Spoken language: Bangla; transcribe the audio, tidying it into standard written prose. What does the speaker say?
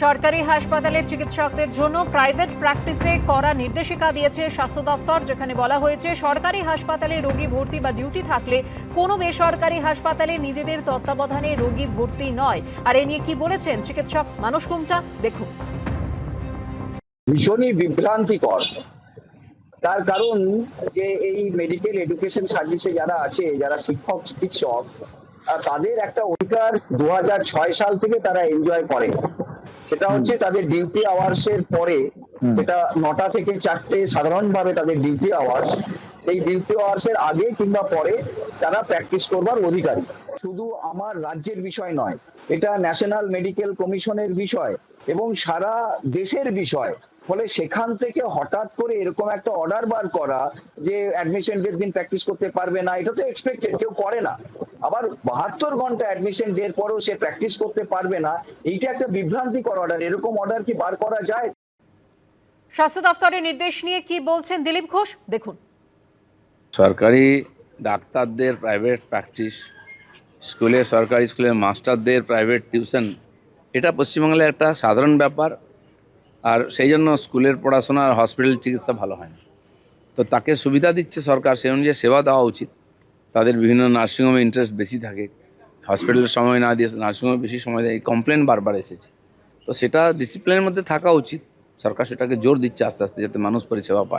সরকারি হাসপাতালের চিকিৎসকদের জন্য প্রাইভেট প্র্যাকটিসে করা নির্দেশিকা দিয়েছে স্বাস্থ্য দফতর, যেখানে বলা হয়েছে সরকারি হাসপাতালে রোগী ভর্তি বা ডিউটি থাকলে কোনো বেসরকারি হাসপাতালে নিজেদের তত্ত্বাবধানে রোগী ভর্তি নয়। আর এ নিয়ে কি বলেছেন চিকিৎসক মানস কুমটা, দেখুন। ভীষণই বিভ্রান্তিকর। তার কারণ যে এই মেডিকেল এডুকেশন সার্ভিসে যারা আছে, যারা শিক্ষক চিকিৎসক, তাদের একটা অধিকার 2006 সাল থেকে তারা এনজয় করে। সেটা হচ্ছে তাদের ডিউটি আওয়ার্স এর পরে, যেটা 9টা থেকে 4টে সাধারণভাবে তাদের ডিউটি আওয়ার্স, সেই ডিউটি আওয়ার্স এর আগে কিংবা পরে তারা প্র্যাকটিস করবার অধিকারী। শুধু আমার রাজ্যের বিষয় নয়, এটা ন্যাশনাল মেডিকেল কমিশনের বিষয় এবং সারা দেশের বিষয়। ফলে সেখান থেকে হঠাৎ করে এরকম একটা অর্ডার বার করা যে অ্যাডমিশন ডের দিন প্র্যাকটিস করতে পারবে না, এটা তো এক্সপেক্টেড, কেউ করে না। আবার 72 ঘন্টা অ্যাডমিশন ডের পরেও সে প্র্যাকটিস করতে পারবে না, এইটা একটা বিভ্রান্তিকর অর্ডার। এরকম অর্ডার কি বার করা যায়? স্বাস্থ্য দফতরের নির্দেশ নিয়ে কি বলছেন দিলীপ ঘোষ, দেখুন। সরকারি ডাক্তারদের প্রাইভেট প্র্যাকটিস, সরকারি স্কুলের মাস্টারদের প্রাইভেট টিউশন, এটা পশ্চিমবাংলায় একটা সাধারণ ব্যাপার। আর সেই জন্য স্কুলের পড়াশোনা আর হসপিটাল চিকিৎসা ভালো হয় না। তো তাকে সুবিধা দিচ্ছে সরকার, সেই অনুযায়ী সেবা দেওয়া উচিত। তাদের বিভিন্ন নার্সিংহোমে ইন্টারেস্ট বেশি থাকে, হসপিটালের সময় না দিয়ে নার্সিংহোমে বেশি সময় দেয়, এই কমপ্লেন বারবার এসেছে। তো সেটা ডিসিপ্লিনের মধ্যে থাকা উচিত। সরকার সেটাকে জোর দিচ্ছে আস্তে আস্তে, যাতে মানুষ পরিষেবা পায়।